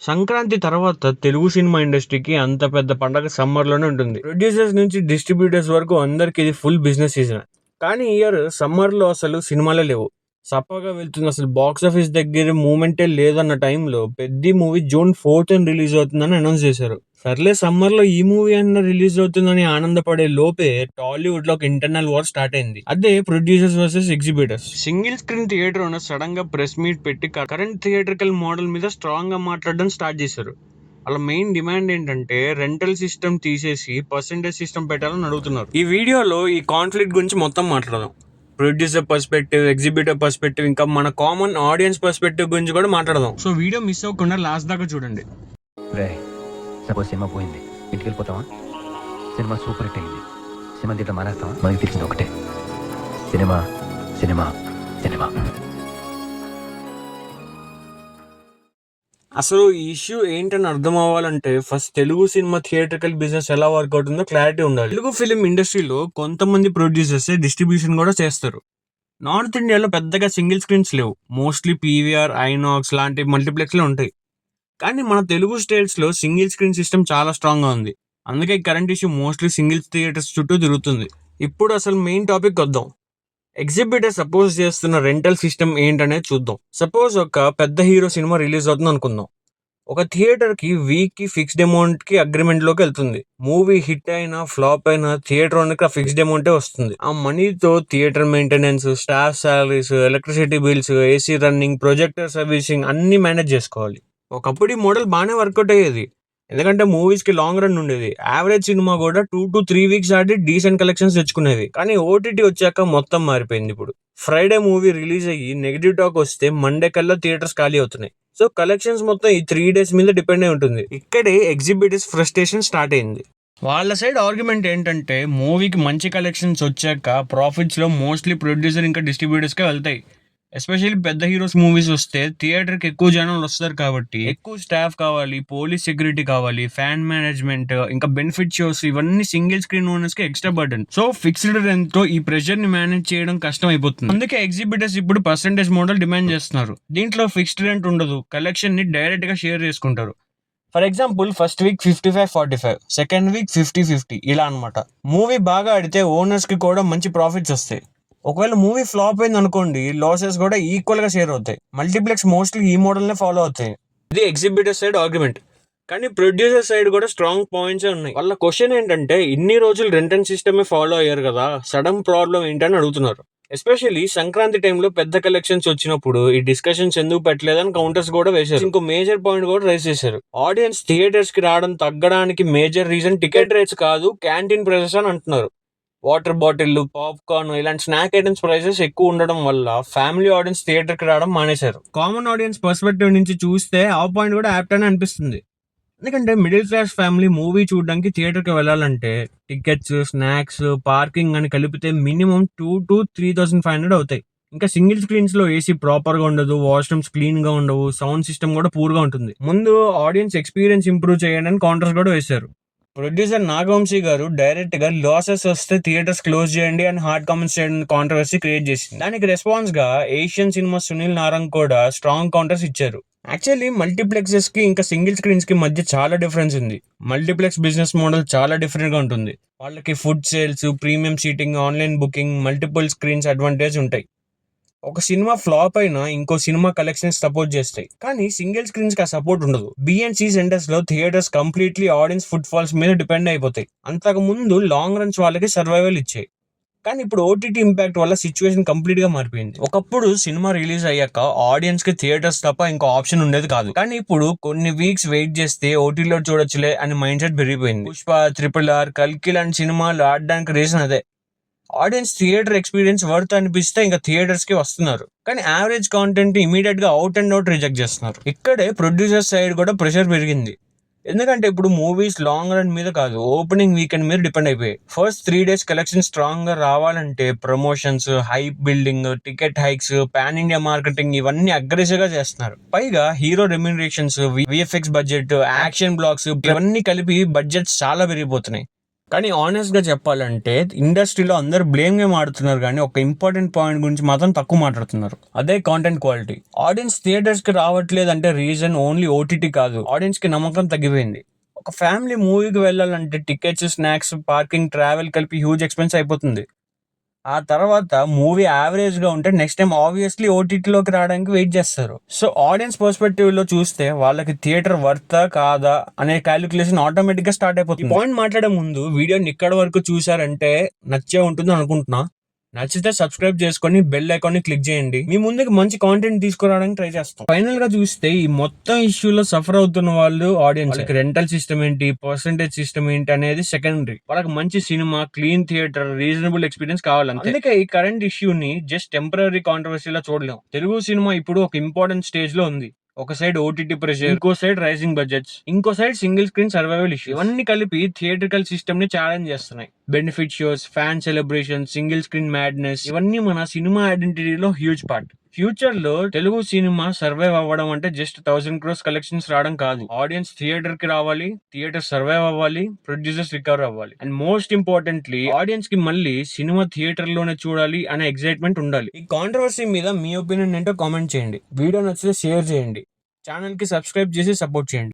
సంక్రాంతి తర్వాత తెలుగు సినిమా ఇండస్ట్రీకి అంత పెద్ద పండగ సమ్మర్‌లోనే ఉంటుంది. ప్రొడ్యూసర్స్ నుంచి డిస్ట్రిబ్యూటర్స్ వరకు అందరికి ఇది ఫుల్ బిజినెస్ సీజన్. కానీ ఈ ఇయర్ సమ్మర్‌లో అసలు సినిమాలే లేవు. సప్పగా వెళ్తుంది. అసలు బాక్స్ ఆఫీస్ దగ్గర మూవ్‌మెంటే లేదన్న టైంలో 'పెద్ది' మూవీ జూన్ 4థ్ రిలీజ్ అవుతుందని అనౌన్స్ చేశారు. సర్లే సమ్మర్‌లో ఈ మూవీ అన్నా రిలీజ్ అవుతుందని ఆనందపడే లోపే టాలీవుడ్‌లో ఒక ఇంటర్నల్ వార్ స్టార్ట్ అయింది. అదే producers versus exhibitors. Single screen theatre owner sudden గా ప్రెస్ మీట్ పెట్టి కరెంట్ థియేట్రికల్ మోడల్ మీద స్ట్రాంగ్ గా మాట్లాడడం స్టార్ట్ చేశారు. వాళ్ళ మెయిన్ డిమాండ్ ఏంటంటే రెంటల్ సిస్టమ్ తీసేసి పర్సెంటేజ్ సిస్టమ్ పెట్టాలని అడుగుతున్నారు. ఈ వీడియోలో ఈ కాన్ఫ్లిక్ట్ గురించి మొత్తం మాట్లాడదాం. ప్రొడ్యూసర్ పర్స్పెక్టివ్, ఎగ్జిబిటర్ పర్స్పెక్టివ్, ఇంకా మన కామన్ ఆడియన్స్ పర్స్పెక్టివ్ గురించి కూడా మాట్లాడదాం. సో వీడియో మిస్ అవ్వకుండా లాస్ట్ దాకా చూడండి. సపోజ్ సినిమా పోయింది, ఇంటికి వెళ్ళిపోతావా? సినిమా సూపర్ హిట్ అయింది, సినిమా థియేటర్ మానేస్తావా? మనకి తెలిసింది ఒకటే, సినిమా సినిమా సినిమా. అసలు ఈ ఇష్యూ ఏంటని అర్థం అవ్వాలంటే first Telugu cinema theatrical business ఎలా వర్క్ అవుతుందో క్లారిటీ ఉండాలి. తెలుగు ఫిలిం ఇండస్ట్రీలో కొంతమంది ప్రొడ్యూసర్స్ డిస్ట్రిబ్యూషన్ కూడా చేస్తారు. నార్త్ ఇండియాలో పెద్దగా సింగిల్ స్క్రీన్స్ లేవు. మోస్ట్లీ పీవీఆర్, ఐనాక్స్ లాంటి మల్టీప్లెక్స్లు ఉంటాయి. కానీ మన తెలుగు స్టేట్స్లో సింగిల్ స్క్రీన్ సిస్టమ్ చాలా స్ట్రాంగ్గా ఉంది. అందుకే current issue mostly single theatres చుట్టూ తిరుగుతుంది. ఇప్పుడు అసలు మెయిన్ టాపిక్ వద్దాం. ఎగ్జిబిటర్ సపోజ్ చేస్తున్న రెంటల్ సిస్టమ్ ఏంటనేది చూద్దాం. సపోజ్ ఒక పెద్ద హీరో సినిమా రిలీజ్ అవుతుంది అనుకుందాం. ఒక థియేటర్కి వీక్కి ఫిక్స్డ్ అమౌంట్కి అగ్రిమెంట్లోకి వెళ్తుంది. మూవీ హిట్ అయినా ఫ్లాప్ అయినా థియేటర్ ఓనర్కి ఆ ఫిక్స్డ్ అమౌంటే వస్తుంది. ఆ మనీతో theatre maintenance, staff salaries, electricity bills, AC running, projector servicing అన్నీ మేనేజ్ చేసుకోవాలి. ఒకప్పుడు ఈ మోడల్ బాగానే వర్కౌట్ అయ్యేది. ఎందుకంటే మూవీస్కి లాంగ్ రన్ ఉండేది. యావరేజ్ సినిమా కూడా 2 to 3 వీక్స్ ఆడి డీసెంట్ కలెక్షన్స్ తెచ్చుకునేది. కానీ ఓటీటీ వచ్చాక మొత్తం మారిపోయింది. ఇప్పుడు ఫ్రైడే మూవీ రిలీజ్ అయ్యి నెగిటివ్ టాక్ వస్తే మండే కల్లా థియేటర్స్ ఖాళీ అవుతున్నాయి. సో కలెక్షన్స్ మొత్తం ఈ 3 days మీద డిపెండ్ అయి ఉంటుంది. ఇక్కడే ఎగ్జిబిటర్స్ ఫ్రస్ట్రేషన్ స్టార్ట్ అయింది. వాళ్ళ సైడ్ ఆర్గ్యుమెంట్ ఏంటంటే మూవీకి మంచి కలెక్షన్స్ వచ్చాక ప్రాఫిట్స్లో మోస్ట్లీ ప్రొడ్యూసర్ ఇంకా డిస్ట్రిబ్యూటర్స్కే వెళ్తాయి. ఎస్పెషల్లీ పెద్ద హీరోస్ మూవీస్ వస్తే థియేటర్కి ఎక్కువ జనాలు వస్తారు కాబట్టి ఎక్కువ స్టాఫ్ కావాలి, పోలీస్ సెక్యూరిటీ కావాలి, ఫ్యాన్ మేనేజ్మెంట్, ఇంకా బెనిఫిట్ షోస్, ఇవన్నీ సింగిల్ స్క్రీన్ ఓనర్స్ కి extra burden. So fixed rent తో ఈ ప్రెషర్ ని మేనేజ్ చేయడం కష్టం అయిపోతుంది. అందుకే ఎగ్జిబిటర్స్ ఇప్పుడు పర్సెంటేజ్ మోడల్ డిమాండ్ చేస్తున్నారు. దీంట్లో ఫిక్స్డ్ రెంట్ ఉండదు, కలెక్షన్ ని డైరెక్ట్ గా షేర్ చేసుకుంటారు. For example first week 55-45, second week 50-50 ఇలా అనమాట. మూవీ బాగా ఆడితే ఓనర్స్ కి కూడా మంచి ప్రాఫిట్స్ వస్తాయి. ఒకవేళ మూవీ ఫ్లాప్ అయింది అనుకోండి, లాసెస్ కూడా ఈక్వల్ గా షేర్ అవుతాయి. మల్టీప్లెక్స్ మోస్ట్లీ ఈ మోడల్ నే ఫాలో అవుతాయి. ఇది ఎగ్జిబిటర్ సైడ్ ఆర్గ్యుమెంట్. కానీ ప్రొడ్యూసర్ సైడ్ కూడా స్ట్రాంగ్ పాయింట్స్ ఉన్నాయి. వాళ్ళ క్వశ్చన్ ఏంటంటే ఇన్ని రోజులు రెంట్ అండ్ సిస్టమే ఫాలో అయ్యారు కదా, సడన్ ప్రాబ్లం ఏంటని అడుగుతున్నారు. ఎస్పెషల్లీ సంక్రాంతి టైంలో పెద్ద కలెక్షన్స్ వచ్చినప్పుడు ఈ డిస్కషన్స్ ఎందుకు పెట్టలేదని కౌంటర్స్ కూడా వేశారు. ఇంకో మేజర్ పాయింట్ కూడా రైజ్ చేశారు. ఆడియన్స్ థియేటర్స్ కి రావడం తగ్గడానికి మేజర్ రీజన్ టికెట్ రేట్స్ కాదు, క్యాంటీన్ ప్రైసెస్ అని అంటున్నారు. వాటర్ బాటిల్, పాప్కార్న్ ఇలాంటి స్నాక్ ఐటమ్స్ ప్రైసెస్ ఎక్కువ ఉండడం వల్ల ఫ్యామిలీ ఆడియన్స్ థియేటర్ కి రావడం మానేశారు. కామన్ ఆడియన్స్ పర్స్పెక్టివ్ నుంచి చూస్తే ఆ పాయింట్ కూడా యాప్ట్ అని అనిపిస్తుంది. ఎందుకంటే మిడిల్ క్లాస్ ఫ్యామిలీ మూవీ చూడడానికి థియేటర్ కి వెళ్ళాలంటే టికెట్స్, స్నాక్స్, పార్కింగ్ అని కలిపితే మినిమం 2,000 to 3,500 అవుతాయి. ఇంకా సింగిల్ స్క్రీన్స్ లో ఏసీ ప్రాపర్ గా ఉండదు, వాష్రూమ్స్ క్లీన్ గా ఉండవు, సౌండ్ సిస్టమ్ కూడా పూర్ గా ఉంటుంది. ముందు ఆడియన్స్ ఎక్స్పీరియన్స్ ఇంప్రూవ్ చేయడానికి కౌంటర్స్ కూడా వేశారు. ప్రొడ్యూసర్ నాగవంశీ గారు డైరెక్ట్ గా లాసెస్ వస్తే థియేటర్స్ క్లోజ్ చేయండి అని హార్డ్ కామెంట్స్ చేయడం కాంట్రవర్సీ క్రియేట్ చేసింది. దానికి రెస్పాన్స్ గా ఏషియన్ సినిమా సునీల్ నారంగ్ కూడా స్ట్రాంగ్ కౌంటర్స్ ఇచ్చారు. యాక్చువల్లీ మల్టీప్లెక్సెస్ కి ఇంకా సింగిల్ స్క్రీన్స్ కి మధ్య చాలా డిఫరెన్స్ ఉంది. మల్టీప్లెక్స్ బిజినెస్ మోడల్ చాలా డిఫరెంట్ గా ఉంటుంది. వాళ్ళకి food sales, premium seating, online booking, multiple screens advantage ఉంటాయి. ఒక సినిమా ఫ్లాప్ అయినా ఇంకో సినిమా కలెక్షన్స్ సపోర్ట్ చేస్తాయి. కానీ సింగిల్ స్క్రీన్స్ కి ఆ సపోర్ట్ ఉండదు. బిఎన్సి సెంటర్స్ లో theatres completely audience footfalls మీద డిపెండ్ అయిపోతాయి. అంతకు ముందు లాంగ్ రన్స్ వాళ్ళకి సర్వైవల్ ఇచ్చాయి. కానీ ఇప్పుడు ఓటీటీ ఇంపాక్ట్ వల్ల సిచ్యువేషన్ కంప్లీట్ గా మారిపోయింది. ఒకప్పుడు సినిమా రిలీజ్ అయ్యాక ఆడియన్స్ కి థియేటర్స్ తప్ప ఇంకో ఆప్షన్ ఉండేది కాదు. కానీ ఇప్పుడు కొన్ని వీక్స్ వెయిట్ చేస్తే ఓటీటీలో చూడొచ్చులే అని మైండ్ సెట్ పెరిగిపోయింది. పుష్ప, RRR, కల్కి లాంటి సినిమాలు ఆడడానికి రీజన్ అదే. ఆడియన్స్ థియేటర్ ఎక్స్పీరియన్స్ వర్త్ అనిపిస్తే ఇంకా థియేటర్స్ కి వస్తున్నారు. కానీ యావరేజ్ కాంటెంట్ ఇమీడియట్ గా అవుట్ అండ్ అవుట్ రిజెక్ట్ చేస్తున్నారు. ఇక్కడే ప్రొడ్యూసర్ సైడ్ కూడా ప్రెషర్ పెరిగింది. ఎందుకంటే ఇప్పుడు మూవీస్ లాంగ్ రన్ మీద కాదు, ఓపెనింగ్ వీకెండ్ మీద డిపెండ్ అయిపోయాయి. ఫస్ట్ 3 days కలెక్షన్ స్ట్రాంగ్ గా రావాలంటే promotions, hype building, ticket hikes, pan India marketing ఇవన్నీ అగ్రెసివ్ గా చేస్తున్నారు. పైగా hero remunerations, VFX budget, action blocks ఇవన్నీ కలిపి బడ్జెట్స్ చాలా పెరిగిపోతున్నాయి. కానీ ఆనెస్ట్ గా చెప్పాలంటే ఇండస్ట్రీలో అందరు బ్లేమ్ గేమ్ ఆడుతున్నారు కానీ ఒక ఇంపార్టెంట్ పాయింట్ గురించి మాత్రం తక్కువ మాట్లాడుతున్నారు. అదే కాంటెంట్ క్వాలిటీ. ఆడియన్స్ థియేటర్స్ కి రావట్లేదు అంటే రీజన్ ఓన్లీ ఓటీటీ కాదు, ఆడియన్స్ కి నమ్మకం తగ్గిపోయింది. ఒక ఫ్యామిలీ మూవీకి వెళ్ళాలంటే టికెట్స్, స్నాక్స్, పార్కింగ్, ట్రావెల్ కలిపి హ్యూజ్ ఎక్స్పెన్స్ అయిపోతుంది. ఆ తర్వాత మూవీ యావరేజ్ గా ఉంటే నెక్స్ట్ టైం ఆబ్వియస్లీ ఓటీటీలోకి రావడానికి వెయిట్ చేస్తారు. సో ఆడియన్స్ పర్స్పెక్టివ్ లో చూస్తే వాళ్ళకి థియేటర్ వర్తా కాదా అనే క్యాలిక్యులేషన్ ఆటోమేటిక్ గా స్టార్ట్ అయిపోతుంది. ఈ పాయింట్ మాట్లాడే ముందు వీడియోని ఇక్కడ వరకు చూసారంటే నచ్చే ఉంటుంది అనుకుంటున్నా. నచ్చితే సబ్స్క్రైబ్ చేసుకొని బెల్ ఐకాన్ ని క్లిక్ చేయండి. మీ ముందుకు మంచి కాంటెంట్ తీసుకురావడానికి ట్రై చేస్తాం. ఫైనల్ గా చూస్తే ఈ మొత్తం ఇష్యూలో సఫర్ అవుతున్న వాళ్ళు ఆడియన్స్. రెంటల్ సిస్టమ్ ఏంటి, పర్సెంటేజ్ సిస్టమ్ ఏంటి అనేది సెకండరీ. వాళ్ళకి మంచి cinema, clean theatre, reasonable experience కావాలంటే. అందుకే ఈ కరెంట్ ఇష్యూని జస్ట్ టెంపరీ కాంట్రవర్సీలా చూడలేం. తెలుగు సినిమా ఇప్పుడు ఒక ఇంపార్టెంట్ స్టేజ్ లో ఉంది. ఒక సైడ్ ఓటీటీ ప్రెషర్, ఇంకో సైడ్ రైజింగ్ బడ్జెట్స్, ఇంకో side single screen survival issue. ఇవన్నీ కలిపి థియేట్రికల్ సిస్టమ్ ని ఛాలెంజ్ చేస్తున్నాయి. Benefit shows, fan celebration, single screen madness, ఇవన్నీ మన సినిమా ఐడెంటిటీలో హ్యూజ్ పార్ట్. ఫ్యూచర్ లో తెలుగు సినిమా సర్వైవ్ అవ్వడం అంటే జస్ట్ 1000 crores కలెక్షన్స్ రావడం కాదు. ఆడియన్స్ థియేటర్ కి రావాలి, థియేటర్ సర్వైవ్ అవ్వాలి, ప్రొడ్యూసర్స్ రికవర్ అవ్వాలి, అండ్ మోస్ట్ ఇంపార్టెంట్లీ ఆడియన్స్ కి మళ్ళీ సినిమా థియేటర్ లోనే చూడాలి అనే ఎక్సైట్మెంట్ ఉండాలి. ఈ కాంట్రవర్సీ మీద మీ ఒపీనియన్ ఏంటో కామెంట్ చేయండి. వీడియో నచ్చితే షేర్ చేయండి. ఛానల్ కి సబ్స్క్రైబ్ చేసి సపోర్ట్ చేయండి.